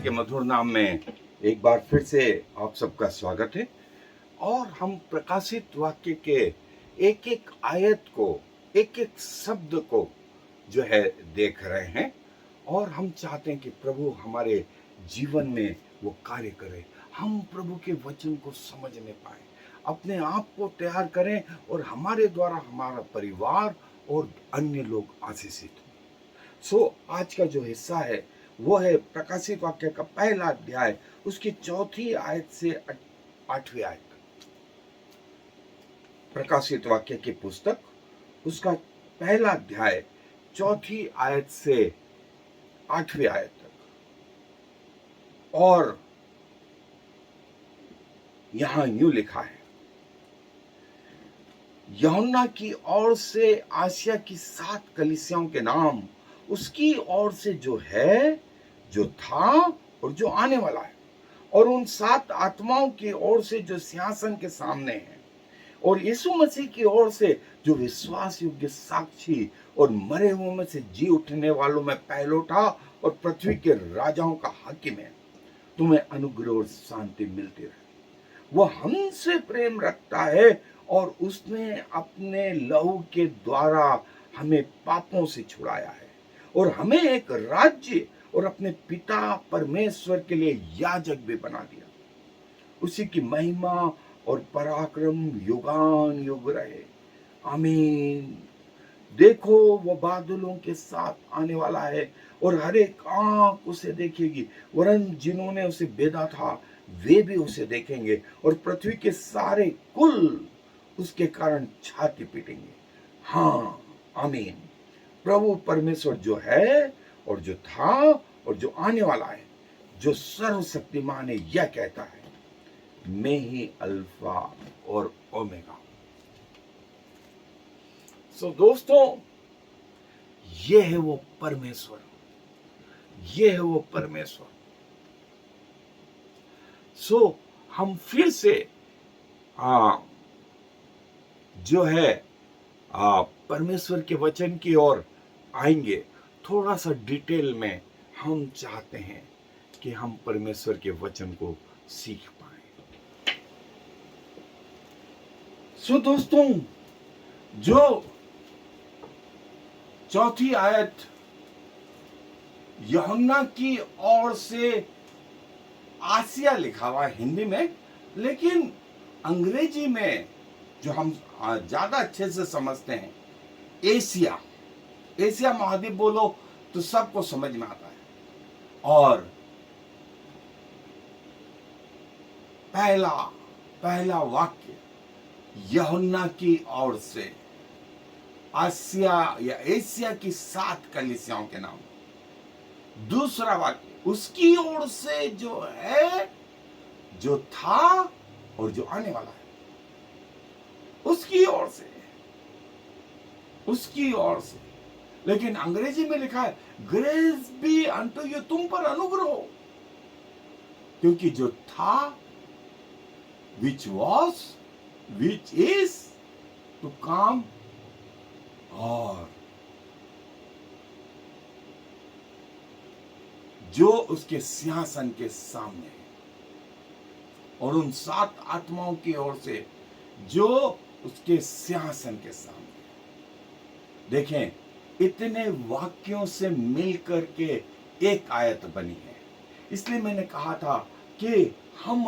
मसीह के मधुर नाम में एक बार फिर से आप सबका स्वागत है। और हम प्रकाशित वाक्य के एक एक आयत को, एक एक शब्द को जो है देख रहे हैं। और हम चाहते हैं कि प्रभु हमारे जीवन में वो कार्य करे, हम प्रभु के वचन को समझने पाए, अपने आप को तैयार करें और हमारे द्वारा हमारा परिवार और अन्य लोग आशीषित हों। आज का जो हिस्सा है वो है प्रकाशित वाक्य का पहला अध्याय, उसकी 4वीं आयत से 8वीं आयत तक। प्रकाशित वाक्य की पुस्तक, उसका पहला अध्याय 4वीं आयत से 8वीं आयत तक। और यहां यूं लिखा है, यूहन्ना की ओर से आसिया की 7 कलीसियाओं के नाम, उसकी ओर से जो है, जो था और जो आने वाला है, और उन 7 आत्माओं की ओर से जो सिंहासन के सामने है, और यीशु मसीह की ओर से जो विश्वास योग्य साक्षी और मरे हुओं में से जी उठने वालों में पहलोठा और पृथ्वी के राजाओं का हाकिम है, तुम्हें अनुग्रह और शांति मिलती रहे। वो हमसे प्रेम रखता है और उसने अपने लहू के द्वारा हमें पापों से छुड़ाया है और हमें एक राज्य और अपने पिता परमेश्वर के लिए याजक भी बना दिया। उसी की महिमा और पराक्रम युगान युग रहे, आमीन। देखो वो बादलों के साथ आने वाला है और हर एक आंख उसे देखेगी, वरन जिन्होंने उसे बेधा था वे भी उसे देखेंगे, और पृथ्वी के सारे कुल उसके कारण छाती पीटेंगे। हाँ, आमीन। प्रभु परमेश्वर जो है और जो था और जो आने वाला है, जो सर्वशक्तिमान है, यह कहता है, मैं ही अल्फा और ओमेगा। दोस्तों, ये है वो परमेश्वर, ये है वो परमेश्वर। हम फिर से जो है परमेश्वर के वचन की ओर आएंगे। थोड़ा सा डिटेल में हम चाहते हैं कि हम परमेश्वर के वचन को सीख पाए। दोस्तों, जो 4वीं आयत यूहन्ना की ओर से आसिया लिखा हुआ है हिंदी में, लेकिन अंग्रेजी में जो हम ज्यादा अच्छे से समझते हैं, एशिया, एशिया महाद्वीप बोलो तो सबको समझ में आता है। और पहला वाक्य यूहन्ना की ओर से आसिया या एशिया की 7 कलीसियाओं के नाम। दूसरा वाक्य उसकी ओर से जो है, जो था और जो आने वाला है, उसकी ओर से, उसकी ओर से। लेकिन अंग्रेजी में लिखा है ग्रेस बी अनटू यू, तुम पर अनुग्रह हो, क्योंकि जो था, which was, which is to come, और जो उसके सिंहासन के सामने है, और उन 7 आत्माओं की ओर से जो उसके सिंहासन के सामने। देखें, इतने वाक्यों से मिलकर के एक आयत बनी है। इसलिए मैंने कहा था कि हम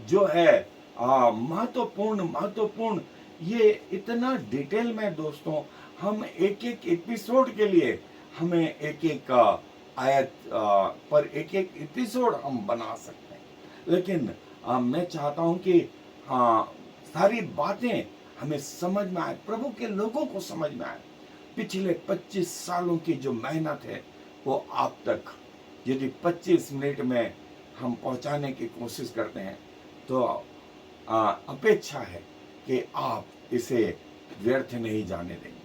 जो है महत्वपूर्ण ये इतना डिटेल में दोस्तों, हम एक एक एपिसोड के लिए हमें एक एक आयत पर एक एक एपिसोड हम बना सकते हैं। लेकिन मैं चाहता हूं कि सारी बातें हमें समझ में आए, प्रभु के लोगों को समझ में आए। पिछले 25 सालों की जो मेहनत है वो आप तक यदि 25 मिनट में हम पहुंचाने की कोशिश करते हैं तो अपेक्षा है कि आप इसे व्यर्थ नहीं जाने देंगे,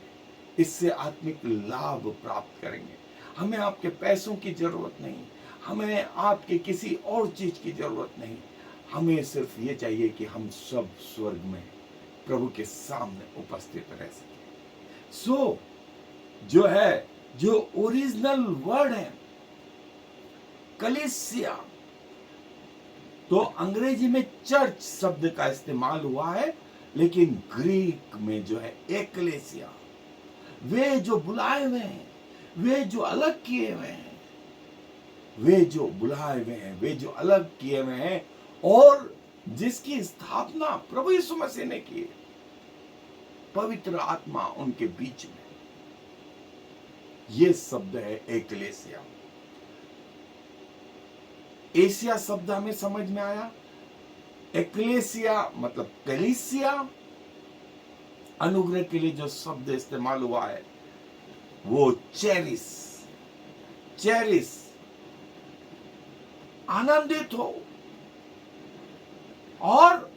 इससे आत्मिक लाभ प्राप्त करेंगे। हमें आपके पैसों की जरूरत नहीं, हमें आपके किसी और चीज की जरूरत नहीं, हमें सिर्फ ये चाहिए कि हम सब स्वर्ग में प्रभु के सामने उपस्थित रह सकें। जो है, जो ओरिजिनल वर्ड है, कलीसिया, तो अंग्रेजी में चर्च शब्द का इस्तेमाल हुआ है, लेकिन ग्रीक में जो है एक्लेसिया, वे जो बुलाए हुए हैं, वे जो अलग किए हुए हैं, वे जो बुलाए हुए हैं, वे जो अलग किए हुए हैं, और जिसकी स्थापना प्रभु यीशु मसीह ने की, पवित्र आत्मा उनके बीच में, ये शब्द है एक्लेसिया। एशिया शब्द हमें समझ में आया। एक्लेसिया मतलब कलीसिया, अनुग्रह के लिए जो शब्द इस्तेमाल हुआ है वो चेरिस, चेरिस, आनंदित हो। और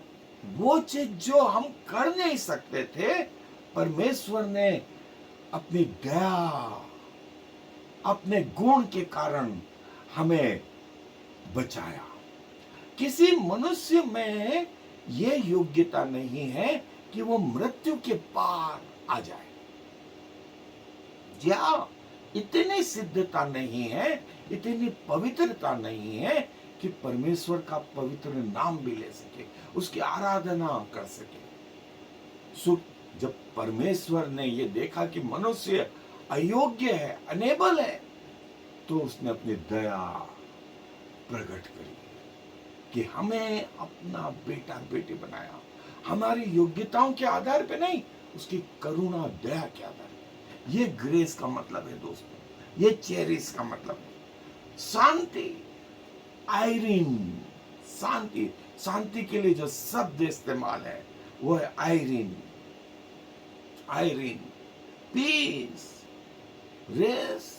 वो चीज जो हम कर नहीं सकते थे, परमेश्वर ने अपनी दया, अपने गुण के कारण हमें बचाया। किसी मनुष्य में यह योग्यता नहीं है कि वो मृत्यु के पार आ जाए, या इतनी सिद्धता नहीं है, इतनी पवित्रता नहीं है कि परमेश्वर का पवित्र नाम भी ले सके, उसकी आराधना कर सके। जब परमेश्वर ने ये देखा कि मनुष्य अयोग्य है, अनेबल है, तो उसने अपनी दया प्रकट करी कि हमें अपना बेटा बेटी बनाया, हमारी योग्यताओं के आधार पे नहीं, उसकी करुणा दया के आधार पे। ये ग्रेस का मतलब है दोस्तों, ये चेरिस का मतलब है। शांति, आयरीन, शांति, शांति के लिए जो शब्द इस्तेमाल है वो है आयरीन, आयरीन, पीस, रेस,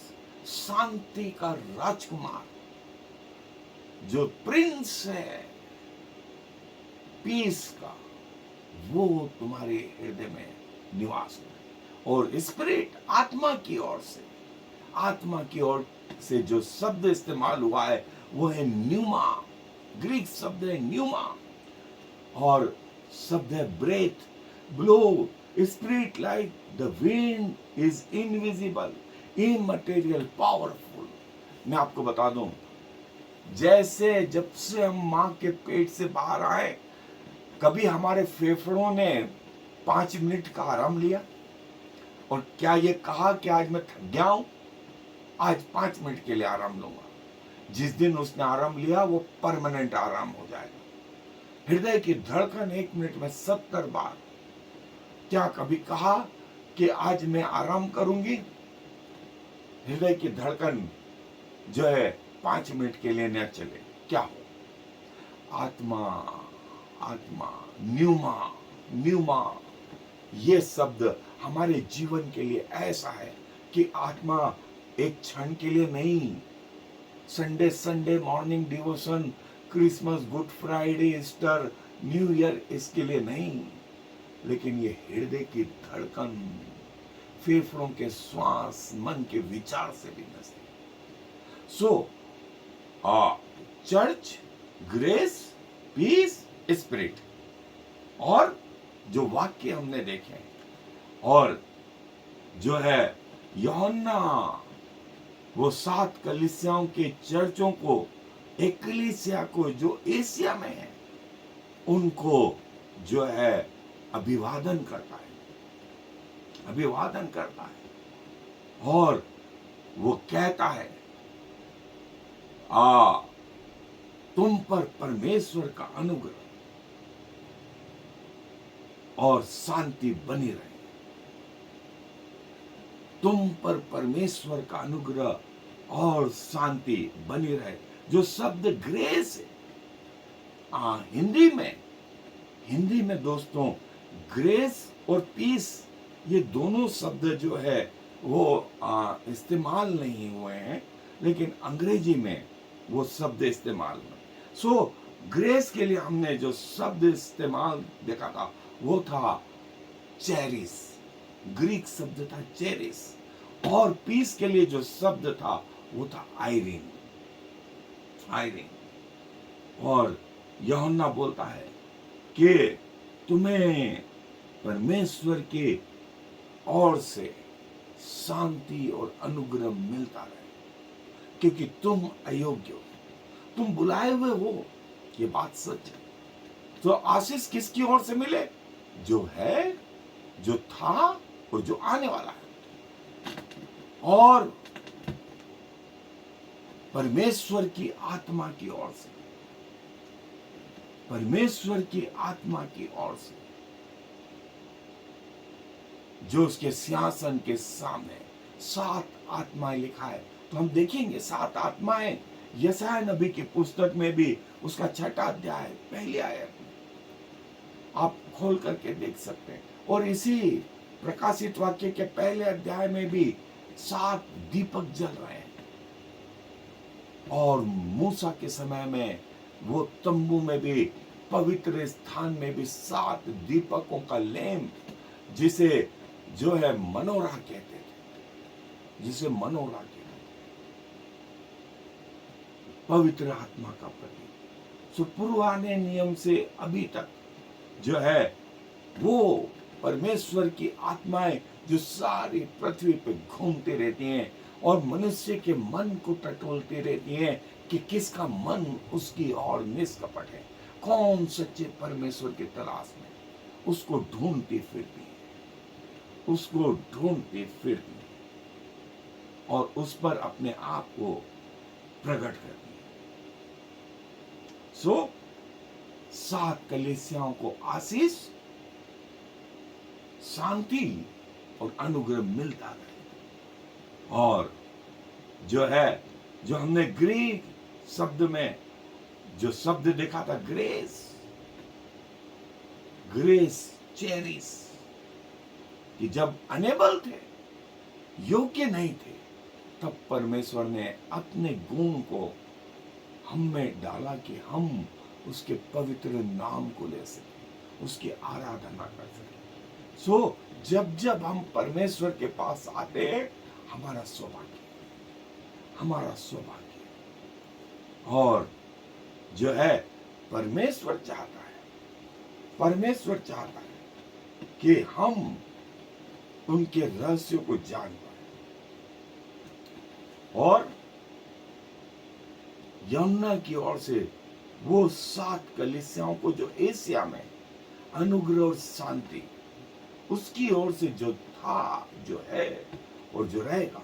शांति का राजकुमार, जो प्रिंस है पीस का, वो तुम्हारे हृदय में निवास करे। और स्पिरिट, आत्मा की ओर से, आत्मा की ओर से जो शब्द इस्तेमाल हुआ है वो है न्यूमा, ग्रीक शब्द है न्यूमा, और शब्द है breath, blow. Spirit like the wind is invisible, immaterial, powerful. मैं आपको बता दूं, जैसे जब से हम मां के पेट से बाहर आए, कभी हमारे फेफड़ों ने 5 मिनट का आराम लिया? और क्या ये कहा कि आज मैं थक गया हूं, आज 5 मिनट के लिए आराम लूंगा? जिस दिन उसने आराम लिया वो परमानेंट आराम हो जाएगा। हृदय की धड़कन 1 मिनट में 70 बार। क्या कभी कहा कि आज मैं आराम करूंगी? हृदय की धड़कन जो है 5 मिनट के लिए न चले, क्या हो? आत्मा, आत्मा, न्यूमा, न्यूमा, ये शब्द हमारे जीवन के लिए ऐसा है कि आत्मा एक क्षण के लिए नहीं, Sunday Sunday morning devotion, Christmas, good Friday, Easter, new year, इसके लिए नहीं, लेकिन ये हृदय की धड़कन, फेफड़ों के श्वास, मन के विचार से भी नजदीक। सो चर्च, ग्रेस, पीस, स्पिरिट, और जो वाक्य हमने देखे, और जो है यूहन्ना वो 7 कलीसियाओं के चर्चों को, एक्लेसिया को जो एशिया में है, उनको जो है अभिवादन करता है, अभिवादन करता है, और वो कहता है तुम पर परमेश्वर का अनुग्रह और शांति बनी रहे, तुम पर परमेश्वर का अनुग्रह और शांति बनी रहे। जो शब्द ग्रेस है, हिंदी में दोस्तों ग्रेस और पीस, ये दोनों शब्द जो है वो इस्तेमाल नहीं हुए हैं, लेकिन अंग्रेजी में वो शब्द इस्तेमाल हुए। सो ग्रेस के लिए हमने जो शब्द इस्तेमाल देखा था वो था चेरिस, ग्रीक शब्द था चेरिस, और पीस के लिए जो शब्द था वो था आयरीन, आयरीन। और यूहन्ना बोलता है कि तुम्हें परमेश्वर की ओर से शांति और अनुग्रह मिलता रहे, क्योंकि तुम अयोग्य हो, तुम बुलाए हुए हो, ये बात सच है। तो आशीष किसकी ओर से मिले? जो है, जो था और जो आने वाला है। और परमेश्वर की आत्मा की ओर से, परमेश्वर की आत्मा की ओर से, जो उसके सिंहासन के सामने 7 आत्माएं लिखा है। तो हम देखेंगे 7 आत्माएं यशायाह नबी की पुस्तक में भी, उसका 6वां अध्याय पहली आयत में आप खोल करके देख सकते हैं। और इसी प्रकाशित वाक्य के पहले अध्याय में भी 7 दीपक जल रहे हैं। और मूसा के समय में वो तंबू में भी, पवित्र स्थान में भी 7 दीपकों का लैंप, जिसे जो है मनोरा कहते थे, जिसे मनोरा कहते थे, पवित्र आत्मा का प्रतीक। सो पुराने नियम से अभी तक जो है वो परमेश्वर की आत्माएं जो सारी पृथ्वी पे घूमती रहती हैं और मनुष्य के मन को टटोलती रहती हैं कि किसका मन उसकी ओर निष्कपट है, कौन सच्चे परमेश्वर की तलाश में, उसको ढूंढती फिरती है, उसको ढूंढती फिरती है और उस पर अपने आप को प्रकट करती है। सो 7 कलीसियाओं को आशीष, शांति और अनुग्रह मिलता रहे। और जो है, जो हमने ग्रीक शब्द में जो शब्द देखा था, ग्रेस, ग्रेस चेरिस, कि जब अनेबल थे, योग्य नहीं थे, तब परमेश्वर ने अपने गुण को हम में डाला कि हम उसके पवित्र नाम को ले सके, उसकी आराधना कर सके। सो जब जब हम परमेश्वर के पास आते हैं, हमारा सौभाग्य, हमारा सौभाग्य। और जो है परमेश्वर चाहता है, परमेश्वर चाहता है कि हम उनके रहस्यों को जान पाए। और यमुना की ओर से वो 7 कलीसियाओं को जो एशिया में अनुग्रह और शांति, उसकी ओर से जो था, जो है और जो रहेगा,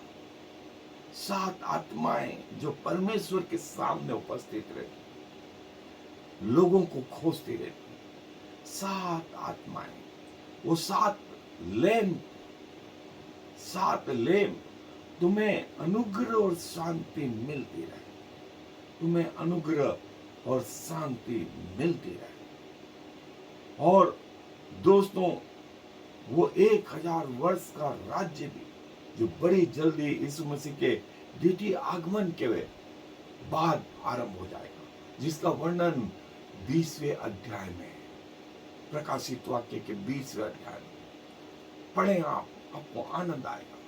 7 आत्माएं जो परमेश्वर के सामने उपस्थित रहती, लोगों को खोजती रहती, 7 आत्माएं, वो 7 लैंप, 7 लैंप, तुम्हें अनुग्रह और शांति मिलती रहे, तुम्हें अनुग्रह और शांति मिलती रहे। और दोस्तों, वो 1000 वर्ष का राज्य भी जो बड़ी जल्दी यीशु मसीह के द्वितीय आगमन के बाद आरंभ हो जाएगा, जिसका वर्णन 20वें अध्याय में, प्रकाशित वाक्य के 20वें अध्याय में पढ़ें आप, आपको आनंद आएगा।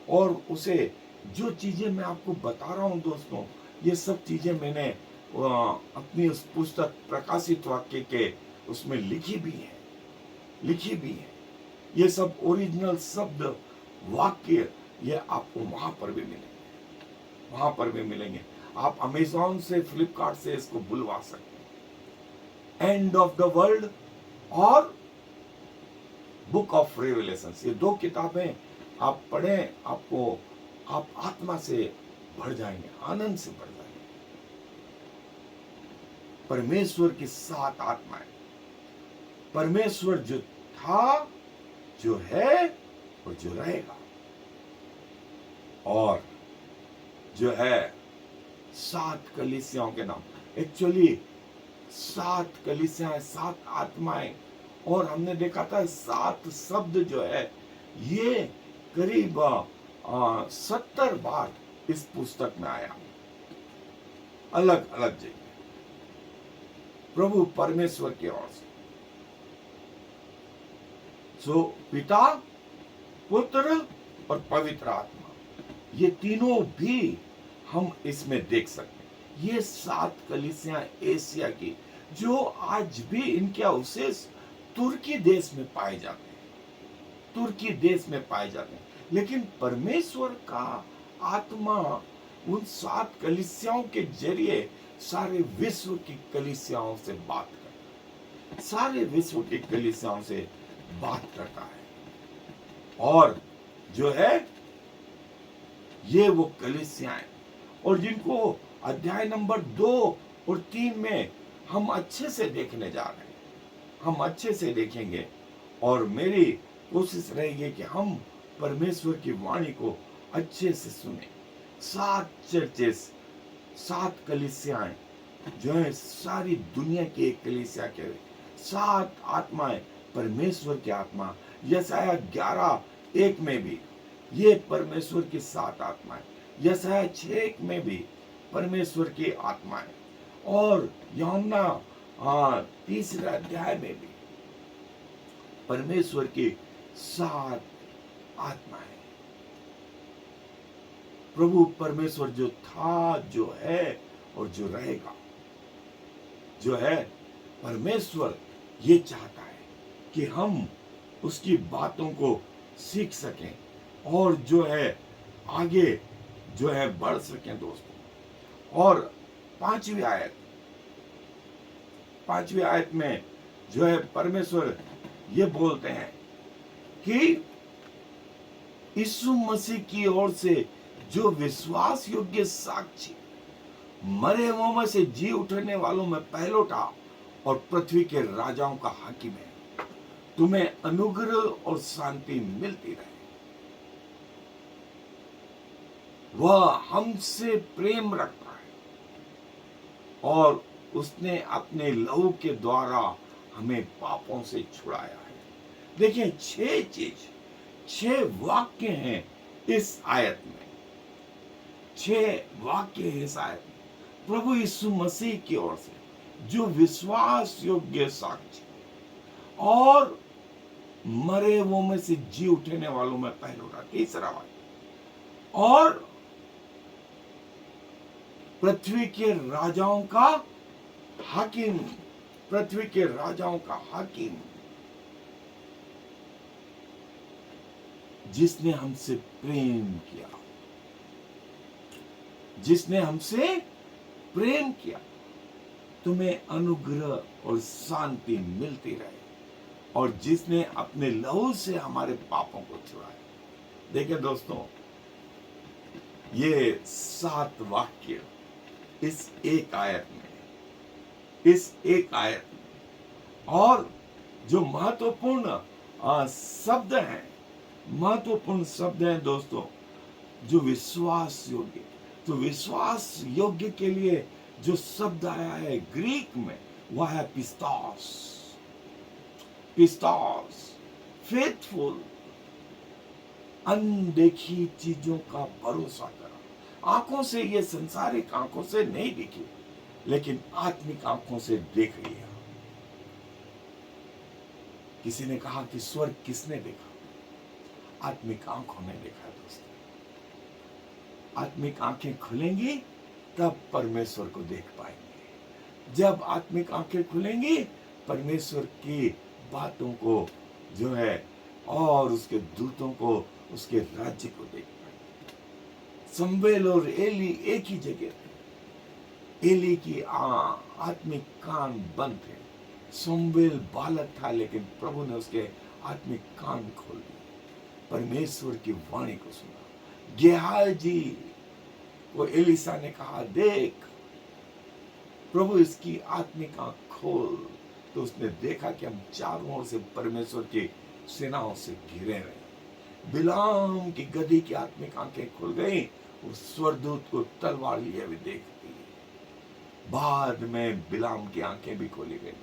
और उसे जो चीजें मैं आपको बता रहा हूं दोस्तों, ये सब चीजें मैंने अपनी उस पुस्तक प्रकाशित वाक्य के उसमें लिखी भी है। ये सब ओरिजिनल शब्द, वाक्य, ये आपको वहां पर भी मिलेंगे। आप अमेज़न से, फ्लिपकार्ट से इसको बुलवा सकते हैं। एंड ऑफ द वर्ल्ड और बुक ऑफ रेवलेशंस, ये 2 किताबें आप पढ़ें, आपको, आप आत्मा से भर जाएंगे, आनंद से भर जाएंगे। परमेश्वर की 7 आत्माएं, परमेश्वर जो था, जो है और जो रहेगा। और जो है 7 कलीसियाओं के नाम, एक्चुअली 7 कलीसियाएं, 7 आत्माएं, और हमने देखा था 7 शब्द जो है, ये करीब 70 बार इस पुस्तक में आया, अलग अलग जगह, प्रभु परमेश्वर की ओर से। सो पिता, पुत्र और पवित्र आत्मा, ये तीनों भी हम इसमें देख सकते हैं। ये 7 कलीसियां एशिया की, जो आज भी इनके अवशेष तुर्की देश में पाए जाते हैं, तुर्की देश में पाए जाते हैं। लेकिन परमेश्वर का आत्मा उन 7 कलीसियाओं के जरिए सारे विश्व की कलीसियाओं से बात करता है, सारे विश्व की कलीसियाओं से बात करता है। और जो है ये वो कलीसियाएं, और जिनको अध्याय नंबर 2 और 3 में हम अच्छे से देखने जा रहे हैं, हम अच्छे से देखेंगे। और मेरी कोशिश रहेगी कि हम परमेश्वर की वाणी को अच्छे से सुने। 7 चर्चेस, 7 कलीसियाएं जो है सारी दुनिया की एक कलीसिया के 7 आत्माएं, परमेश्वर की आत्मा। यशाया 11:1 में भी ये परमेश्वर की 7 आत्माएं, यशाया 6:1 में भी परमेश्वर की आत्माएं, और यूहन्ना 3 अध्याय में भी परमेश्वर की 7 आत्माएं। प्रभु परमेश्वर जो था, जो है और जो रहेगा, जो है परमेश्वर ये चाहता है कि हम उसकी बातों को सीख सकें और जो है आगे जो है बढ़ सकें दोस्तों। और 5वीं आयत में जो है परमेश्वर ये बोलते हैं कि यीशु मसीह की ओर से जो विश्वास योग्य साक्षी, मरे हुओं में से जी उठने वालों में पहलोटा और पृथ्वी के राजाओं का हाकिम है, तुम्हें अनुग्रह और शांति मिलती रहे। वह हमसे प्रेम रखता है और उसने अपने लहू के द्वारा हमें पापों से छुड़ाया है। देखिए 6 चीज, 6 वाक्य हैं इस आयत में, 6 वाक्य हैं इस आयत में। प्रभु यीशु मसीह की ओर से जो विश्वास योग्य साक्षी और मरे हुओं में से जी उठने वालों में पहलोटा, तीसरा वाक्य, और पृथ्वी के राजाओं का हाकिम, पृथ्वी के राजाओं का हाकिम, जिसने हमसे प्रेम किया, जिसने हमसे प्रेम किया, तुम्हें अनुग्रह और शांति मिलती रहे, और जिसने अपने लहू से हमारे पापों को छुड़ाया। देखिए दोस्तों, ये 7 वाक्य इस एक आयत में, इस एक आयत में, और जो महत्वपूर्ण शब्द हैं, महत्वपूर्ण शब्द हैं दोस्तों, जो विश्वास योग्य, तो विश्वास योग्य के लिए जो शब्द आया है ग्रीक में, वह है पिस्टोस, पिस्टोस, फेथफुल, अनदेखी चीजों का भरोसा करना। आंखों से, ये संसारिक आंखों से नहीं दिखी, लेकिन आत्मिक आंखों से देख लिया। किसी ने कहा कि स्वर्ग किसने देखा? आत्मिक आंखों ने देखा दोस्तों। आत्मिक आंखें खुलेंगी तब परमेश्वर को देख पाएंगे। जब आत्मिक आंखें खुलेंगी, परमेश्वर की बातों को जो है और उसके दूतों को, उसके राज्य को देख पाएंगे। शमूएल और एली एक ही जगह थे। एली की आत्मिक कान बंद थे। शमूएल बालक था, लेकिन प्रभु ने उसके आत्मिक कान खोल दिए, परमेश्वर की वाणी को सुना। गेहाज जी को एलिसा ने कहा, देख प्रभु इसकी आत्मिक आंख खोल, तो उसने देखा कि हम चारों ओर से परमेश्वर की सेनाओं से घिरे रहे। बिलाम की गधी की आत्मिक आंखें खुल गई, उस स्वर्गदूत को तलवार लिए हुए देखती। बाद में बिलाम की आंखें भी खोली गई।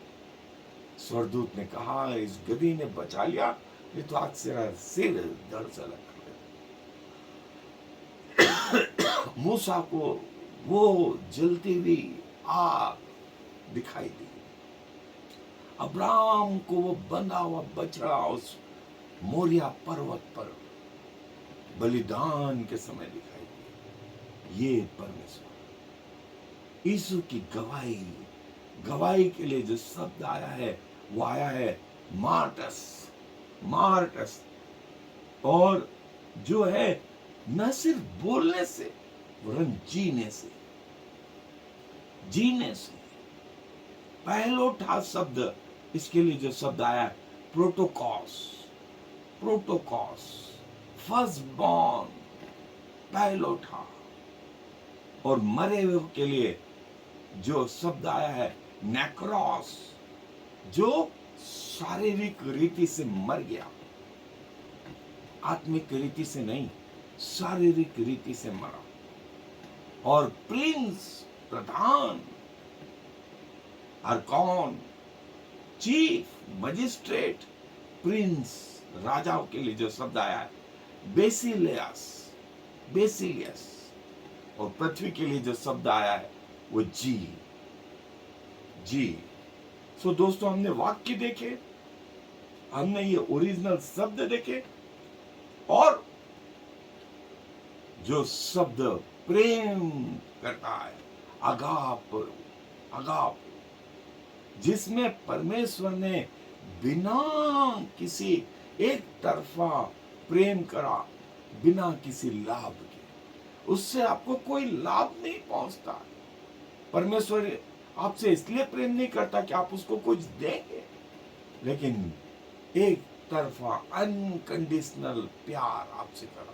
स्वर्गदूत ने कहा, इस गधी ने बचा लिया, ये तो आज से सिर दर्द से लग। मूसा को वो जलती हुई आग दिखाई दी। अब्राहम को वो बंधा हुआ बछड़ा उस मोरिया पर्वत पर बलिदान के समय दिखाई दी। ये परमेश्वर यीशु की गवाही, गवाही के लिए जो शब्द आया है, वो आया है मार्टस, मार्टस। और जो है न सिर्फ बोलने से वरन जीने से। जीने से पहलोठा शब्द, इसके लिए जो शब्द आया है प्रोटोकॉस, प्रोटोकॉस, फर्स्ट बॉर्न, पहलोठा। और मरे हुए के लिए जो शब्द आया है नेक्रोस, जो शारीरिक रीति से मर गया, आत्मिक रीति से नहीं, शारीरिक रीति से मरा। और प्रिंस, प्रधान, अर्कॉन, चीफ, मजिस्ट्रेट, प्रिंस, राजाओं के लिए जो शब्द आया है बेसिलियस, बेसिलियस। और पृथ्वी के लिए जो शब्द आया है वो जी, जी। सो दोस्तों, हमने वाक्य देखे, हमने ये ओरिजिनल शब्द देखे, और जो शब्द प्रेम करता है, अगाप, अगाप, जिसमें परमेश्वर ने बिना किसी एक तरफा प्रेम करा, बिना किसी लाभ के, उससे आपको कोई लाभ नहीं पहुंचता। परमेश्वर आपसे इसलिए प्रेम नहीं करता कि आप उसको कुछ देंगे, लेकिन एक तरफा अनकंडीशनल प्यार आपसे करा,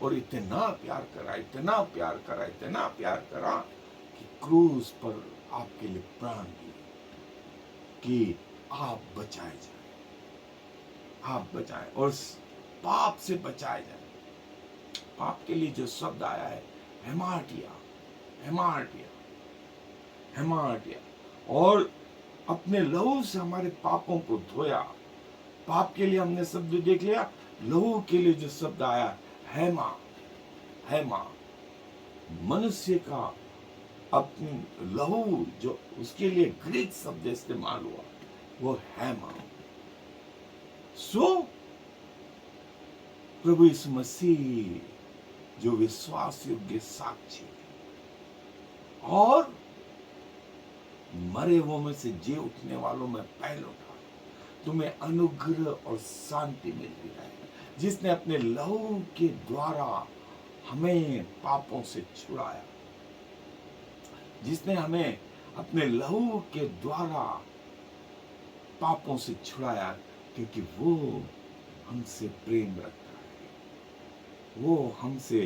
और इतना प्यार करा, इतना प्यार करा, इतना प्यार करा कि क्रूस पर आपके लिए प्राण दिए कि आप बचाए जाए, आप बचाए और पाप से बचाए जाए। पाप के लिए जो शब्द आया है हेमाटिया, हेमाटिया, हेमाटिया। और अपने लहू से हमारे पापों को धोया। पाप के लिए हमने शब्द देख लिया, लहू के लिए जो शब्द आया हेमा, हेमा, मनुष्य का अपनी लहू, जो उसके लिए ग्रीक शब्द इस्तेमाल हुआ वो हेमा। सो प्रभु यीशु मसीह जो विश्वास योग्य साक्षी है और मरे हुओं में से जी उठने वालों में पहलोठा, तुम्हें अनुग्रह और शांति मिलती रहे, जिसने अपने लहू के द्वारा हमें पापों से छुड़ाया, जिसने हमें अपने लहू के द्वारा पापों से छुड़ाया, क्योंकि वो हमसे प्रेम रखता है, वो हमसे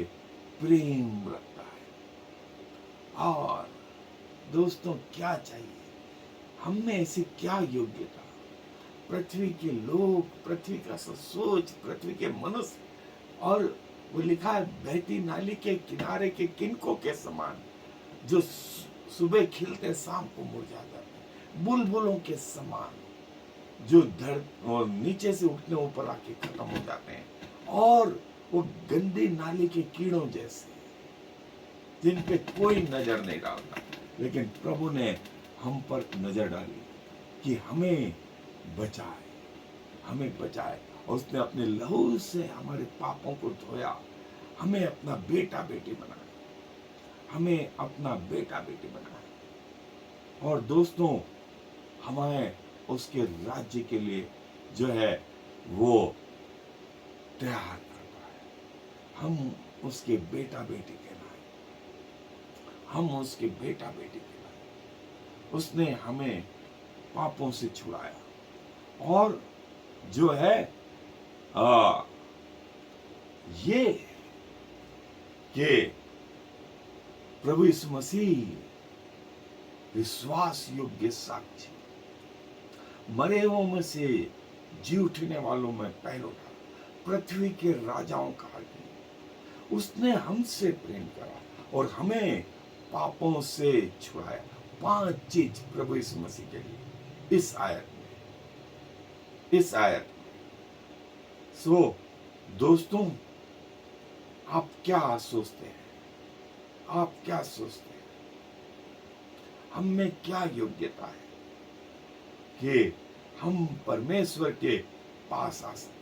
प्रेम रखता है। और दोस्तों, क्या चाहिए हमें? ऐसी क्या योग्यता? पृथ्वी के लोग, पृथ्वी का सोच, पृथ्वी के मनुष्य, और वो लिखा है बहती नाली के किनारे के किनको के समान, जो सुबह खिलते शाम को मुरझा जाते, बुलबुलों के समान, जो और नीचे से उठने ऊपर आके खत्म हो जाते हैं, और वो गंदी नाली के कीड़ों जैसे, जिन पे कोई नजर नहीं डालता। लेकिन प्रभु ने हम पर नजर डाली कि हमें बचाए, हमें बचाए, और उसने अपने लहू से हमारे पापों को धोया, हमें अपना बेटा बेटी बनाया, हमें अपना बेटा बेटी बनाया। और दोस्तों, हमें उसके राज्य के लिए जो है वो तैयार करता है। हम उसके बेटा बेटी कहलाए, हम उसके बेटा बेटी कहलाए। उसने हमें पापों से छुड़ाया, और जो है ये कि प्रभु यीशु मसीह विश्वास योग्य साक्षी, मरे हुओं में से जी उठने वालों में पहलोठा, पृथ्वी के राजाओं का हाकिम, उसने हमसे प्रेम करा और हमें पापों से छुड़ाया। 5 चीज प्रभु यीशु मसीह के लिए इस आयत में, इस आयत में। सो दोस्तों, आप क्या सोचते हैं? आप क्या सोचते हैं? हम में क्या योग्यता है कि हम परमेश्वर के पास आ सके?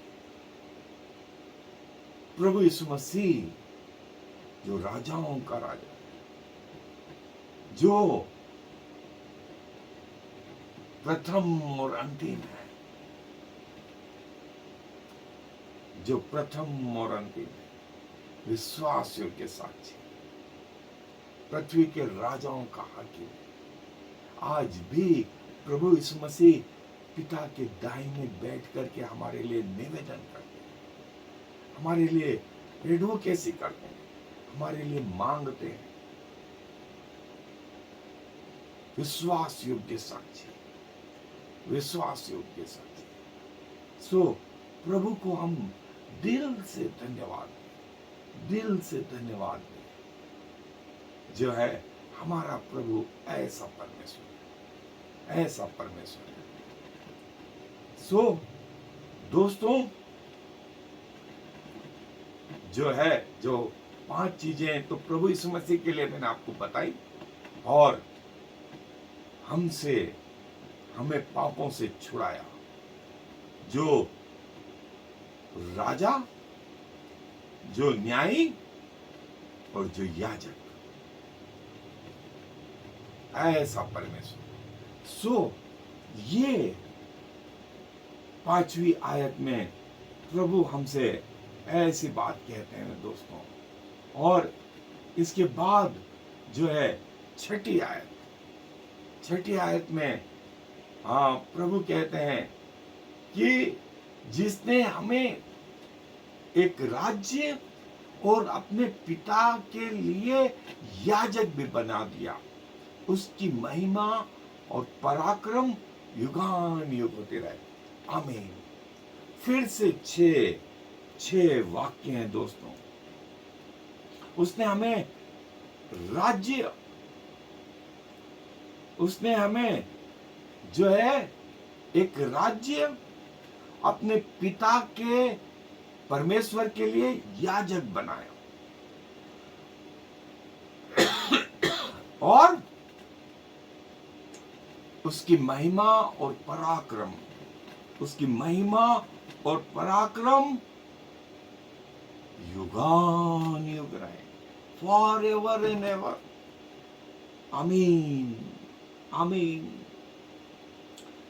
प्रभु यीशु मसीह जो राजाओं का राजा है, जो प्रथम और अंतिम है, जो प्रथम और अंतिम है, विश्वास योग्य साक्षी, पृथ्वी के राजाओं का हाकिम है। आज भी प्रभु यीशु मसीह पिता के दाहिने बैठ करके हमारे लिए निवेदन करते हैं, हमारे लिए एडवोकेसी करते हैं, हमारे लिए मांगते हैं। विश्वास योग्य साक्षी, विश्वास योग्य साक्षी। सो प्रभु को हम दिल से धन्यवाद दें, दिल से धन्यवाद दें। जो है हमारा प्रभु ऐसा परमेश्वर है, ऐसा परमेश्वर है। सो दोस्तों, जो है जो 5 चीजें तो प्रभु यीशु मसीह के लिए मैंने आपको बताई, और हमें पापों से छुड़ाया। जो राजा, जो न्यायी और जो याजक, ऐसा परमेश्वर। सो ये 5वीं आयत में प्रभु हमसे ऐसी बात कहते हैं दोस्तों। और इसके बाद जो है 6ठी आयत में प्रभु कहते हैं कि जिसने हमें एक राज्य और अपने पिता के लिए याजक भी बना दिया, उसकी महिमा और पराक्रम युगान युग होते रहे। आमीन। फिर से 6 वाक्य हैं दोस्तों। उसने हमें राज्य, उसने हमें जो है एक राज्य अपने पिता के परमेश्वर के लिए याजक बनाया, और उसकी महिमा और पराक्रम, उसकी महिमा और पराक्रम युगान युग रहे, फॉर एवर एंड एवर। आमीन, आमीन।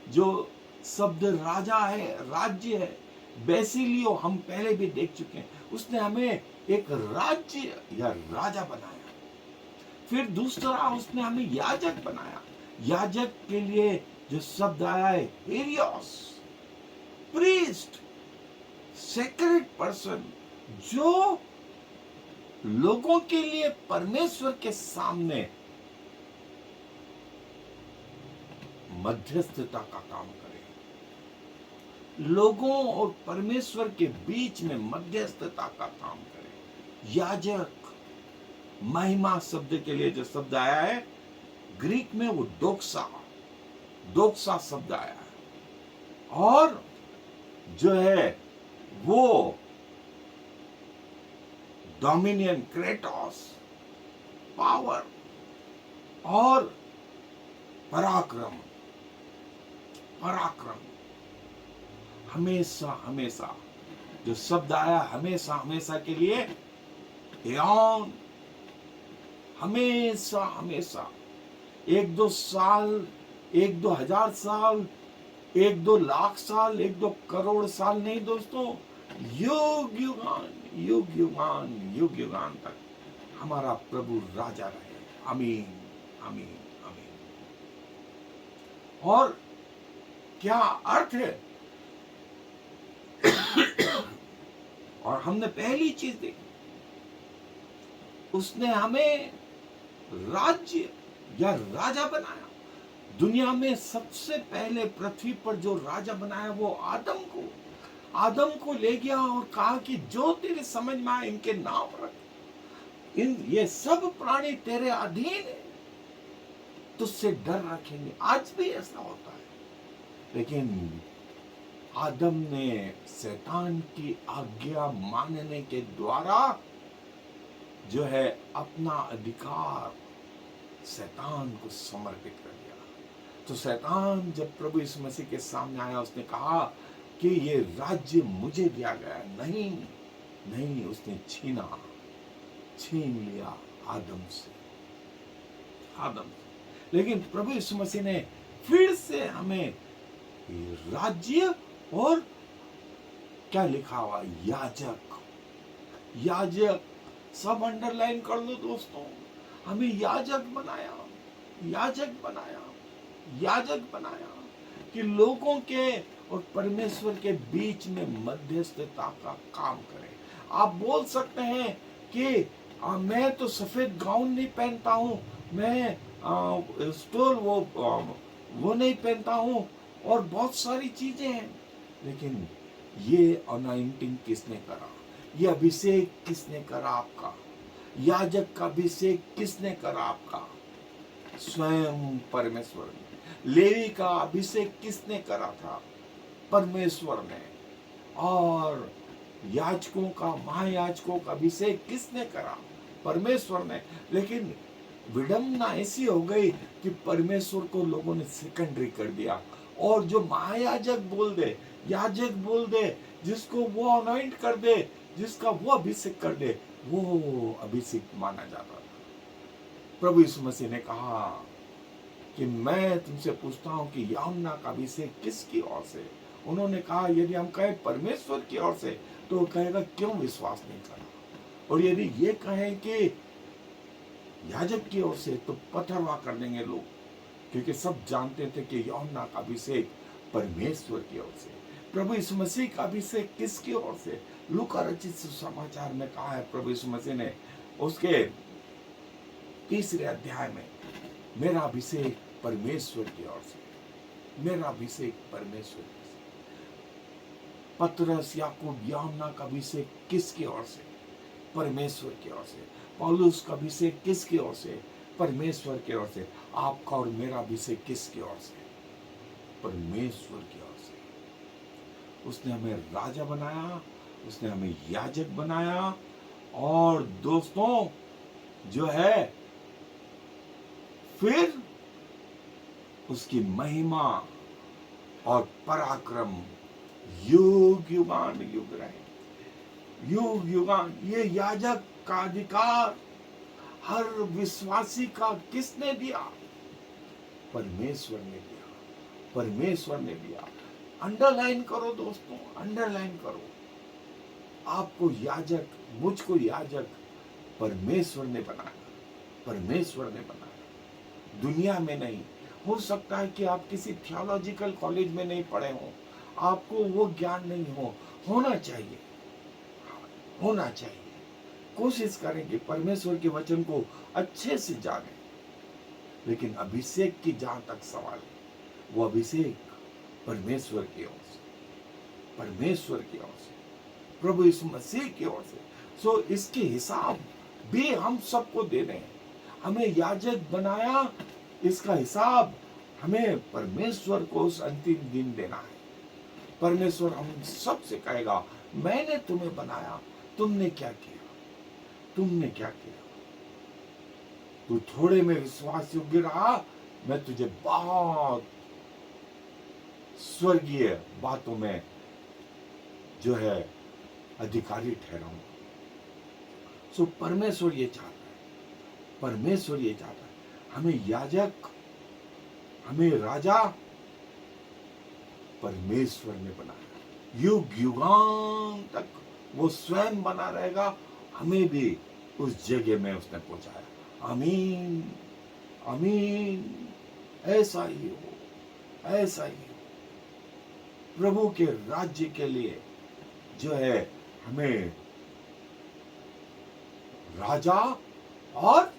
जो शब्द राजा है, राज्य है, बेसिलियो हम पहले भी देख चुके हैं। उसने हमें एक राज्य या राजा बनाया। फिर दूसरा, उसने हमें याजक बनाया। याजक के लिए जो शब्द आया है हेरियोस, प्रीस्ट, सेक्रेट पर्सन, जो लोगों के लिए परमेश्वर के सामने मध्यस्थता का काम करे, लोगों और परमेश्वर के बीच में मध्यस्थता का काम करे। याजक, महिमा शब्द के लिए जो शब्द आया है ग्रीक में, वो दोक्सा शब्द आया है, और जो है वो डोमिनियन, क्रेटोस, पावर और पराक्रम। हमेशा जो शब्द आया हमेशा के लिए एओन, हमेशा 1-2 साल, 1-2 हजार साल, 1-2 लाख साल, 1-2 करोड़ साल नहीं दोस्तों, युग युगान तक हमारा प्रभु राजा रहे। आमीन, आमीन, आमीन। और क्या अर्थ है? और हमने पहली चीज देखी, उसने हमें राज्य या राजा बनाया। दुनिया में सबसे पहले पृथ्वी पर जो राजा बनाया वो आदम को ले गया और कहा कि जो तेरे समझ में आए इनके नाम रख, ये सब प्राणी तेरे अधीन है, तुझसे डर रखेंगे। आज भी ऐसा होता है, लेकिन आदम ने शैतान की आज्ञा मानने के द्वारा जो है अपना अधिकार शैतान को समर्पित कर दिया। तो शैतान जब प्रभु यीशु मसीह के सामने आया, उसने कहा कि ये राज्य मुझे दिया गया। नहीं, उसने छीन लिया आदम से। लेकिन प्रभु यीशु मसीह ने फिर से हमें राज्य और क्या लिखा हुआ, याजक। सब अंडरलाइन कर लो दोस्तों। हमें याजक बनाया, याजक बनाया, याजक बनाया कि लोगों के और परमेश्वर के बीच में मध्यस्थता का काम करें। आप बोल सकते हैं कि मैं तो सफेद गाउन नहीं पहनता हूं, मैं स्टोल वो नहीं पहनता हूं और बहुत सारी चीजें हैं, लेकिन ये अनाइंटिंग किसने करा? ये अभिषेक किसने करा आपका? याजक का अभिषेक किसने करा आपका? स्वयं परमेश्वर ने। लेवी का अभिषेक किसने करा था? परमेश्वर ने। और याजकों का, महायाजकों का अभिषेक किसने करा? परमेश्वर ने। लेकिन विडंबना ऐसी हो गई कि परमेश्वर को लोगों ने सेकेंडरी कर दिया, और जो महायाजक बोल दे, याजक बोल दे, जिसको वो अनॉइंट कर दे, जिसका वो अभिषेक कर दे, वो अभिषेक माना जाता था। प्रभु यीशु मसीह ने कहा कि मैं तुमसे पूछता हूं कि यूहन्ना का अभिषेक किसकी ओर से? उन्होंने कहा यदि हम कहें परमेश्वर की ओर से, तो वो कहेगा क्यों विश्वास नहीं करा? और यदि ये कहें कि याजक की ओर से, तो पथरवाह कर देंगे लोग, क्योंकि सब जानते थे कि यूहन्ना का अभिषेक परमेश्वर की ओर से। प्रभु यीशु मसीह का अभिषेक किसकी ओर से? लूका रचित सुसमाचार में कहा है प्रभु यीशु मसीह ने उसके 3 अध्याय में, मेरा अभिषेक परमेश्वर की ओर से, मेरा अभिषेक परमेश्वर की ओर से। पतरस, याकूब, यूहन्ना का अभिषेक किसकी ओर से? परमेश्वर की ओर से। पौलुस का अभिषेक किसकी ओर से? परमेश्वर की ओर से। आपका और मेरा अभिषेक किसकी ओर से? परमेश्वर की ओर से। उसने हमें राजा बनाया, उसने हमें याजक बनाया, और दोस्तों जो है फिर उसकी महिमा और पराक्रम युग युगान युग रहे, युग युगान। ये याजक का अधिकार हर विश्वासी का किसने दिया? परमेश्वर ने दिया, परमेश्वर ने दिया। अंडरलाइन करो दोस्तों, अंडरलाइन करो। आपको याजक, मुझको याजक परमेश्वर ने बनाया, परमेश्वर ने बनाया, दुनिया में नहीं। हो सकता है कि आप किसी थियोलॉजिकल कॉलेज में नहीं पढ़े हो, आपको वो ज्ञान नहीं हो, होना चाहिए, होना चाहिए। कोशिश करें कि परमेश्वर के वचन को अच्छे से जानें। लेकिन अभिषेक की जहां तक सवाल है, वो अभिषेक परमेश्वर की ओर से, परमेश्वर की ओर से, प्रभु यीशु मसीह की ओर से। सो इसके हिसाब भी हम सबको दे रहे हैं। हमें याजक बनाया, इसका हिसाब हमें परमेश्वर को उस अंतिम दिन देना है। परमेश्वर हम सबसे कहेगा, मैंने तुम्हें बनाया, तुमने क्या किया? तुमने क्या किया? तू थोड़े में विश्वास योग्य रहा, मैं तुझे बहुत स्वर्गीय बातों में जो है अधिकारी ठहराऊंगा। सो परमेश्वर ये चाहता है, परमेश्वर ये चाहता है, हमें याजक, हमें राजा परमेश्वर ने बनाया। युग युगान तक वो स्वयं बना रहेगा, हमें भी उस जगह में उसने पहुंचाया। आमीन, आमीन। ऐसा ही हो, ऐसा ही हो। प्रभु के राज्य के लिए जो है हमें राजा और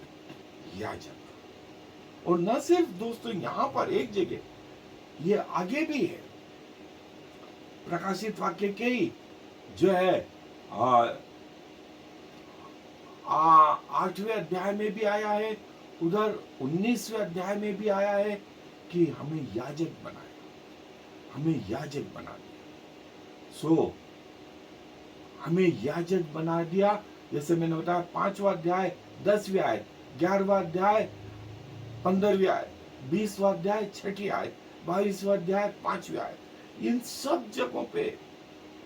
याजक। और न सिर्फ दोस्तों यहां पर एक जगह, ये आगे भी है। प्रकाशित वाक्य के ही जो है 8वें अध्याय में भी आया है, उधर 19वें अध्याय में भी आया है कि हमें याजक बनाया, हमें याजक बना दिया। सो हमें याजक बना दिया, जैसे मैंने बताया 5वां अध्याय 10वीं आयत, 11वां अध्याय 15वीं आयत, 20वां अध्याय 6ठी आयत, 22वां अध्याय 5वीं आयत। इन सब जगहों पे,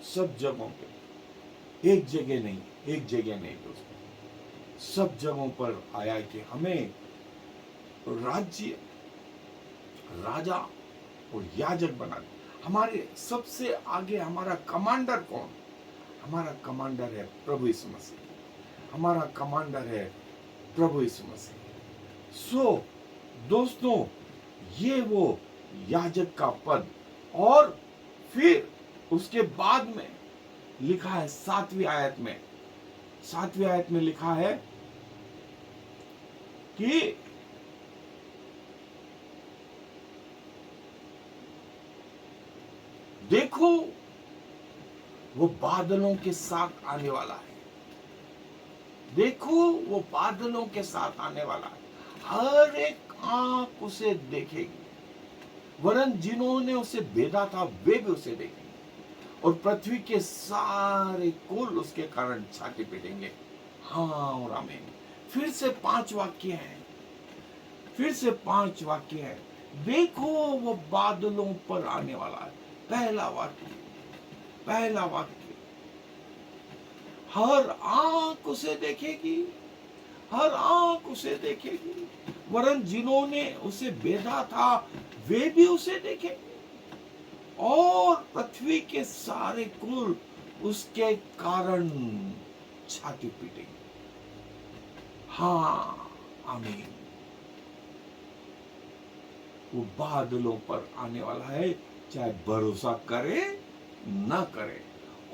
सब जगहों पे, एक जगह नहीं, एक जगह नहीं दोस्तों, सब जगहों पर आया कि हमें राज्य, राजा और याजक बना दिया। हमारे सबसे आगे हमारा कमांडर कौन? हमारा कमांडर है प्रभु यीशु मसीह। हमारा कमांडर है प्रभु यीशु मसीह। सो दोस्तों, ये वो याजक का पद। और फिर उसके बाद में लिखा है 7वीं आयत में लिखा है कि देखो वो बादलों के साथ आने वाला है। देखो वो बादलों के साथ आने वाला है, हर एक आंख उसे देखेगी, वरन जिन्होंने उसे भेदा था वे भी उसे देखेंगे, और पृथ्वी के सारे कुल उसके कारण छाती पीटेंगे। हाँ और आमीन। फिर से 5 वाक्य हैं, फिर से 5 वाक्य हैं। देखो वो बादलों पर आने वाला है। पहला वाक्य, हर आंख उसे देखेगी, हर आंख उसे देखेगी, वरन जिन्होंने उसे भेदा था वे भी उसे देखेंगे, और पृथ्वी के सारे कुल उसके कारण छाती पीटेंगे। हाँ आमीन। वो बादलों पर आने वाला है, चाहे भरोसा करे ना करे,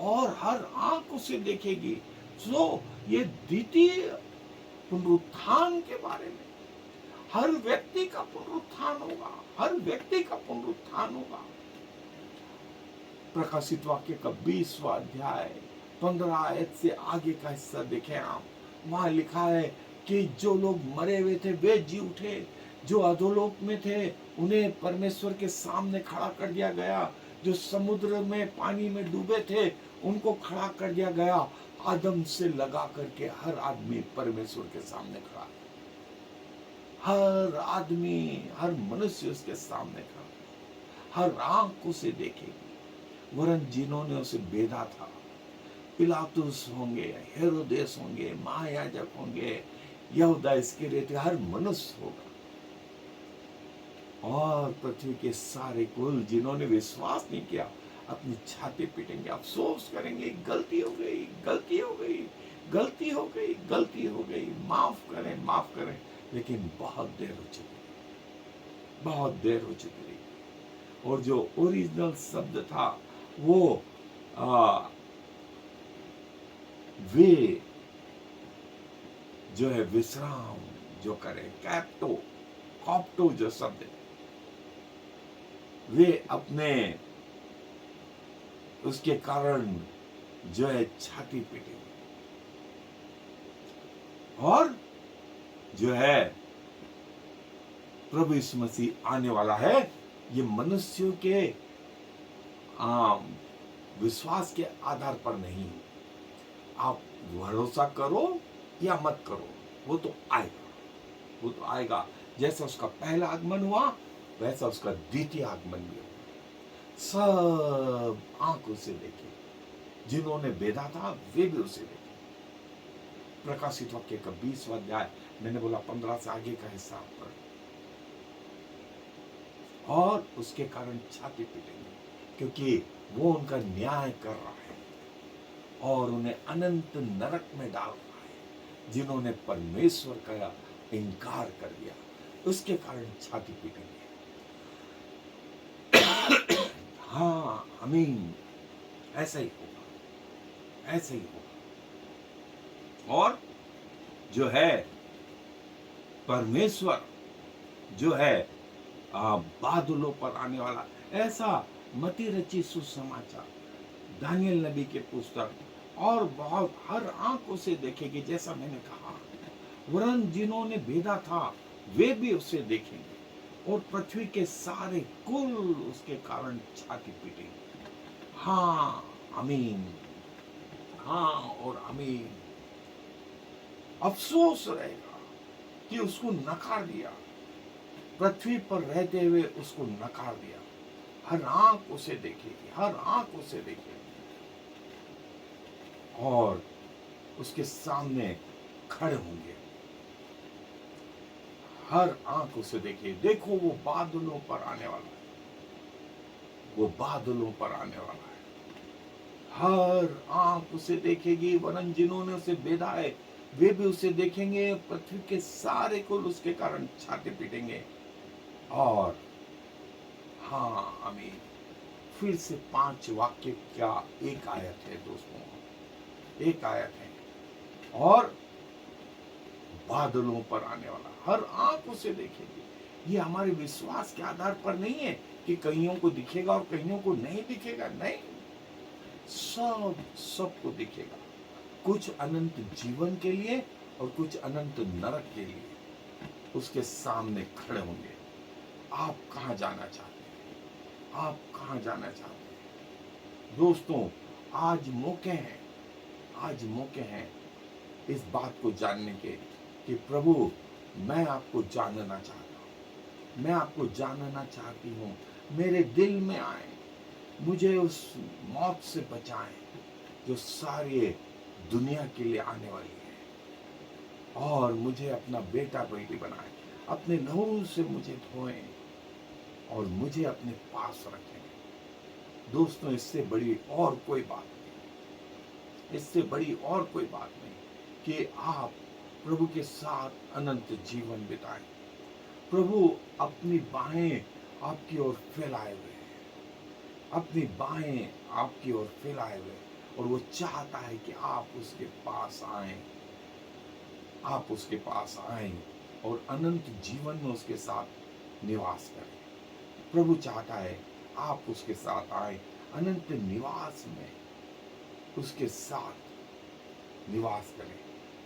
और हर आंख उसे देखेगी। सो ये द्वितीय पुनरुत्थान के बारे में, हर व्यक्ति का पुनरुत्थान होगा, हर व्यक्ति का पुनरुत्थान होगा। प्रकाशित वाक्य का 20वां अध्याय 15 आयत से आगे का हिस्सा देखें आप, वहां लिखा है कि जो लोग मरे हुए थे वे जी उठे, जो अधोलोक में थे उन्हें परमेश्वर के सामने खड़ा कर दिया गया, जो समुद्र में पानी में डूबे थे उनको खड़ा कर दिया गया। आदम से लगा करके हर आदमी परमेश्वर के सामने खड़ा, हर आदमी, हर मनुष्य उसके सामने खड़ा, हर आंख उसे देखेगी, वरन जिन्होंने उसे भेदा था, पिलातुस होंगे, हेरोदेस होंगे, महायाजक होंगे, यहूदा इस्करियोती, हर मनुष्य होगा, और पृथ्वी के सारे कुल जिन्होंने विश्वास नहीं किया अपनी छाती पीटेंगे, अफसोस करेंगे, गलती हो गई, गलती हो गई, गलती हो गई, गलती हो गई, माफ करें, माफ करें। लेकिन बहुत देर हो चुकी, बहुत देर हो चुकी थी। और जो ओरिजिनल शब्द था वो वे जो है विश्राम जो करे, कॉप्टो जो शब्द है, वे अपने उसके कारण जो है छाती पीटे, और जो है प्रभु यीशु मसीह आने वाला है। ये मनुष्यों के विश्वास के आधार पर नहीं, आप भरोसा करो या मत करो, वो तो आएगा, वो तो आएगा। जैसा उसका पहला आगमन हुआ वैसा उसका द्वितीय आगमन भी होगा। सब आंखों से देखे, जिन्होंने भेदा था वे भी उसे देखे। प्रकाशित वाक्य का 20वां अध्याय, मैंने बोला 15 से आगे का हिस्सा पर, और उसके कारण छाती पीटेंगे, क्योंकि वो उनका न्याय कर रहा है और उन्हें अनंत नरक में डाल रहा है, जिन्होंने परमेश्वर का इनकार कर दिया, उसके कारण छाती पीटेंगे। हाँ आमीन, ऐसा ही होगा, ऐसा ही होगा। और जो है परमेश्वर जो है बादलों पर आने वाला, ऐसा मती रची सुसमाचार, दानियल नबी के पुस्तक, और बहुत हर आंख उसे देखेगी, जैसा मैंने कहा, वरन जिन्होंने भेदा था वे भी उसे देखेंगे, और पृथ्वी के सारे कुल उसके कारण छाती पीटेंगे। हाँ आमीन, हाँ और आमीन। अफसोस रहेगा कि उसको नकार दिया, पृथ्वी पर रहते हुए उसको नकार दिया। हर आंख उसे देखेगी, हर आंख उसे देखेगी, और उसके सामने खड़े होंगे, हर आंख उसे देखेगी। देखो वो बादलों पर आने वाला है, वो बादलों पर आने वाला है, हर आंख उसे देखेगी, वरन जिन्होंने उसे भेदा है वे भी उसे देखेंगे, पृथ्वी के सारे कुल उसके कारण छाती पीटेंगे। और हाँ, आमीन। फिर से 5 वाक्य क्या एक आयत है दोस्तों, एक आयत है। और बादलों पर आने वाला, हर आंख उसे देखेगी। ये हमारे विश्वास के आधार पर नहीं है कि कईयों को दिखेगा और कईयों को नहीं दिखेगा, नहीं, सबको दिखेगा। कुछ अनंत जीवन के लिए और कुछ अनंत नरक के लिए उसके सामने खड़े होंगे। आप कहां जाना चाहते हैं? आप कहां जाना चाहते हैं दोस्तों? आज मौके हैं, आज मौके हैं इस बात को जानने के कि प्रभु, मैं आपको जानना चाहता हूं, मैं आपको जानना चाहती हूं। मेरे दिल में आए, मुझे उस मौत से बचाएं जो सारे दुनिया के लिए आने वाली है, और मुझे अपना बेटा बेटी बनाए, अपने लहू से मुझे धोएं और मुझे अपने पास रखें। दोस्तों, इससे बड़ी और कोई बात नहीं, इससे बड़ी और कोई बात नहीं कि आप प्रभु के साथ अनंत जीवन बिताएं। प्रभु अपनी बाहें आपकी ओर फैलाए हुए हैं, अपनी बाहें आपकी ओर फैलाए हुए, और वो चाहता है कि आप उसके पास आएं, आप उसके पास आएं और अनंत जीवन में उसके साथ निवास करें। प्रभु चाहता है आप उसके साथ आए, अनंत निवास में उसके साथ निवास करें।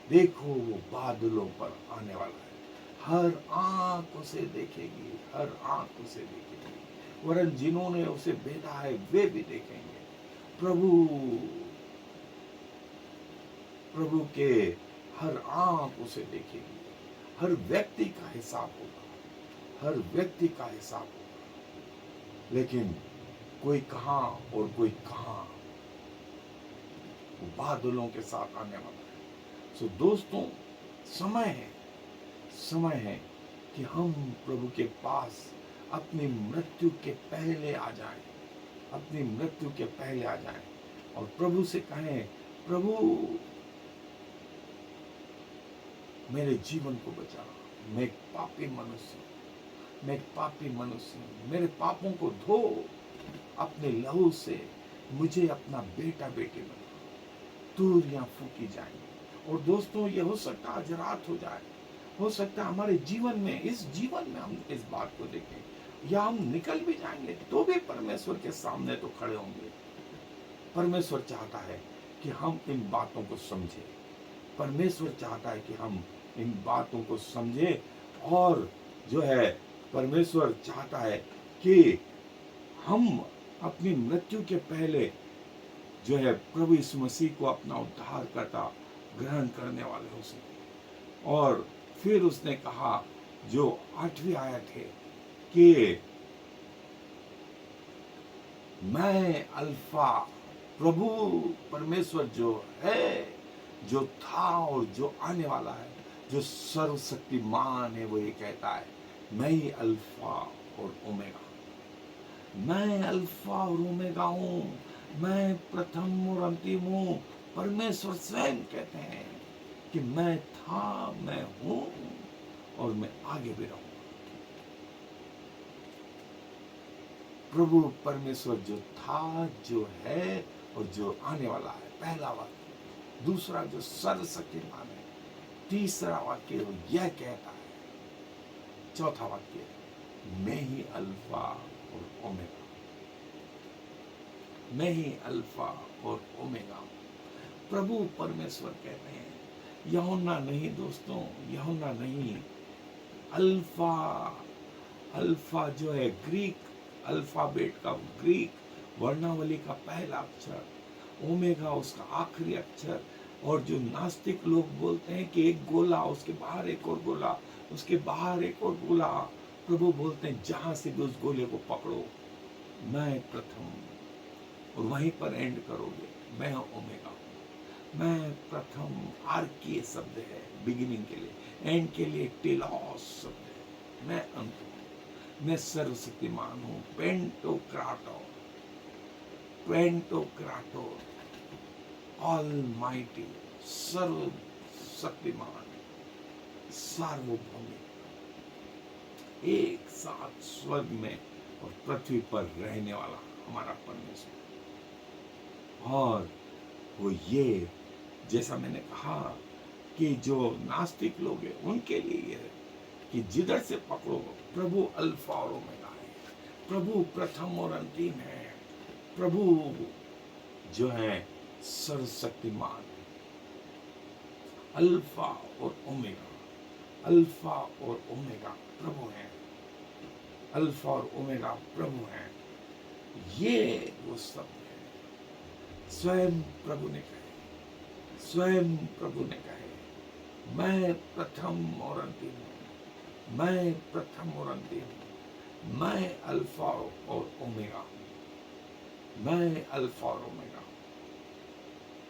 देखो, वो बादलों पर आने वाला है, हर आंख उसे देखेगी, हर आंख उसे देखेगी, वरन जिन्होंने उसे भेदा है वे भी देखेंगे। प्रभु, प्रभु के हर आंख उसे देखेगी, हर व्यक्ति का हिसाब होगा, हर व्यक्ति का हिसाब होगा। लेकिन कोई कहां और कोई कहां, वो बादलों के साथ आने वाला है। सो दोस्तों, समय है, समय है कि हम प्रभु के पास अपनी मृत्यु के पहले आ जाएं, अपनी मृत्यु के पहले आ जाएं और प्रभु से कहें, प्रभु मेरे जीवन को बचा, मैं एक पापी मनुष्य हूं, मैं एक पापी मनुष्य हूं, मेरे पापों को धो अपने लहू से, मुझे अपना बेटा बेटी बना। तूरियां फूकी जाएंगी। और दोस्तों, ये हो सकता है आज रात हो जाए, हो सकता है हमारे जीवन में, इस जीवन में हम इस बात को देखें, या हम निकल भी जाएंगे तो भी परमेश्वर के सामने तो खड़े होंगे। परमेश्वर चाहता है कि हम इन बातों को समझें, परमेश्वर चाहता है कि हम इन बातों को समझें, और जो है परमेश्वर चाहता है कि हम अपनी मृत्यु के पहले जो है प्रभु यीशु मसीह को अपना उद्धारकर्ता ग्रहण करने वाले हो सके। और फिर उसने कहा, जो 8वीं आयत है, कि मैं अल्फा, प्रभु परमेश्वर जो है, जो था और जो आने वाला है, जो सर्वशक्तिमान है, वो ये कहता है, मैं ही अल्फा और ओमेगा, मैं अल्फा और ओमेगा हूं, मैं प्रथम और अंतिम हूं। परमेश्वर स्वयं कहते हैं कि मैं था, मैं हूं और मैं आगे भी रहूंगा। प्रभु परमेश्वर जो था, जो है और जो आने वाला है, पहला वाक्य। दूसरा, जो सर्वशक्तिमान है, तीसरा वाक्य वो यह कहता है, चौथा वाक्य, मैं ही अल्फा और ओमेगा, मैं ही अल्फा और ओमेगा। प्रभु परमेश्वर कहते हैं, यूहन्ना नहीं दोस्तों, यूहन्ना नहीं, अल्फा, अल्फा जो है ग्रीक अल्फाबेट का, ग्रीक वर्णावली का पहला अक्षर, ओमेगा उसका आखिरी अक्षर। और जो नास्तिक लोग बोलते हैं कि एक गोला, उसके बाहर एक और गोला, उसके बाहर एक और गोला, प्रभु बोलते हैं जहां से भी उस गोले को पकड़ो, मैं प्रथम और वहीं पर एंड करोगे, मैं ओमेगा हूं। मैं प्रथम, आर्कीय शब्द है बिगिनिंग के लिए, एंड के लिए टेलॉस शब्द है, मैं अंत हूं, मैं सर्वशक्तिमान हूं, पेंटोक्राटो, पेंटोक्राटो, ऑलमाइटी, सर्वशक्तिमान, सार्वभौमिक, एक साथ स्वर्ग में और पृथ्वी पर रहने वाला हमारा परमेश्वर। और वो ये, जैसा मैंने कहा कि जो नास्तिक लोग हैं उनके लिए ये है कि जिधर से पकड़ो, प्रभु अल्फा और ओमेगा है, प्रभु प्रथम और अंतिम है, प्रभु जो है सर्वशक्तिमान है। अल्फा और ओमेगा, अल्फा और ओमेगा प्रभु हैं, अल्फा और ओमेगा प्रभु हैं। ये वो सब है, स्वयं प्रभु ने कहे, स्वयं प्रभु ने कहे, मैं प्रथम और अंतिम हूं, मैं प्रथम और अंतिम हूं, मैं अल्फा और ओमेगा, मैं अल्फा और ओमेगा।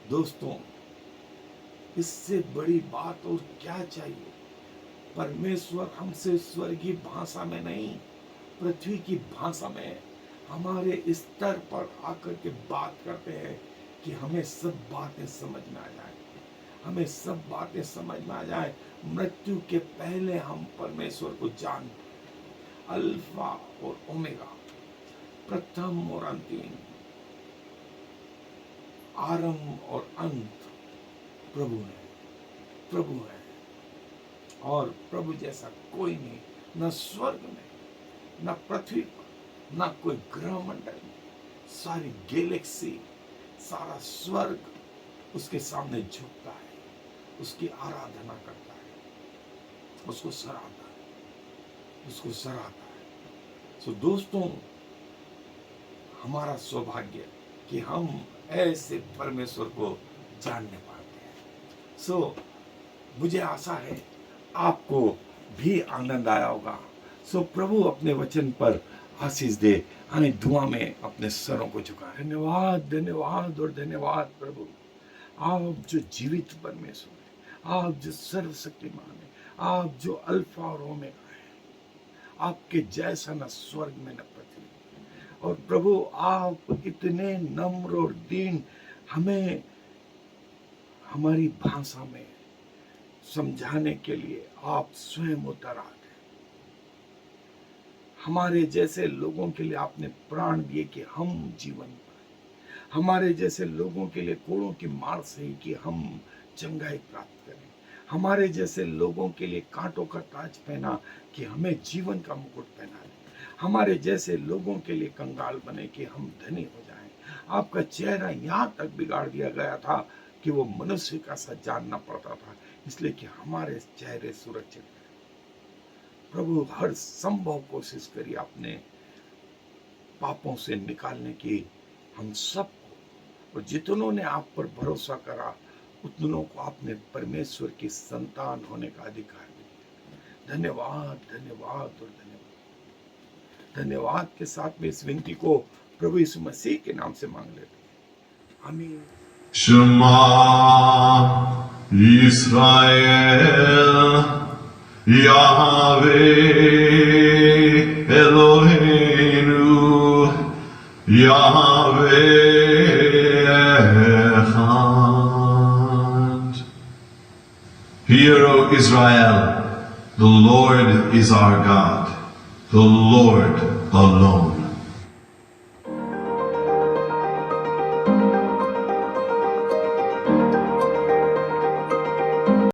दोस्तों, इससे बड़ी बात और क्या चाहिए? परमेश्वर हमसे स्वर्गीय भाषा में नहीं, पृथ्वी की भाषा में हमारे स्तर पर आकर के बात करते हैं कि हमें सब बातें समझ में आ जाए, हमें सब बातें समझ में आ जाए। मृत्यु के पहले हम परमेश्वर को जान, अल्फा और ओमेगा, प्रथम और अंतिम, आरंभ और अंत प्रभु है, प्रभु है। और प्रभु जैसा कोई नहीं, न स्वर्ग में, न पृथ्वी पर, न कोई ग्रह मंडल में। सारी गैलेक्सी, सारा स्वर्ग उसके सामने झुकता है, उसकी आराधना करता है, उसको सराहता है, उसको सराहता है। सो दोस्तों, हमारा सौभाग्य कि हम ऐसे परमेश्वर को जानने पाते हैं। सो मुझे आशा है आपको भी आनंद आया होगा। सो प्रभु अपने वचन पर आशीष दे। आने दुआ में अपने सरों को झुका। धन्यवाद, धन्यवाद और धन्यवाद प्रभु। आप जो जीवित परमेश्वर है, आप जो सर्वशक्तिमान है, आप जो अल्फा और ओमेगा है, आपके जैसा न स्वर्ग में न पृथ्वी। और प्रभु आप इतने नम्र और दीन, हमें हमारी भाषा में समझाने के लिए आप स्वयं उतर आए। हमारे जैसे लोगों के लिए आपने प्राण दिए कि हम जीवन पाएं। हमारे जैसे लोगों के लिए कोड़ों की मार सही कि हम चंगाई प्राप्त करें। हमारे जैसे लोगों के लिए कांटों का ताज पहना कि हमें जीवन का मुकुट पहनाए। हमारे जैसे लोगों के लिए कंगाल बने कि हम धनी हो जाएं। आपका चेहरा यहाँ तक बिगाड़ दिया गया था कि वो मनुष्य का सा जानना पड़ता था, इसलिए कि हमारे चेहरे सुरक्षित हैं। प्रभु हर संभव कोशिश करिए अपने पापों से निकालने की हम सबको, और जितनों ने आप पर भरोसा करा उतनों को आपने परमेश्वर की संतान होने का अधिकार दिया। धन्यवाद, धन्यवाद और धन्यवाद। धन्यवाद के साथ में इस विनती को प्रभु यीशु मसीह के नाम से मांग लेते हैं, आमीन। Shema Yisrael Yahweh Eloheinu Yahweh Echad. Hear, O Israel, the Lord is our God, the Lord alone.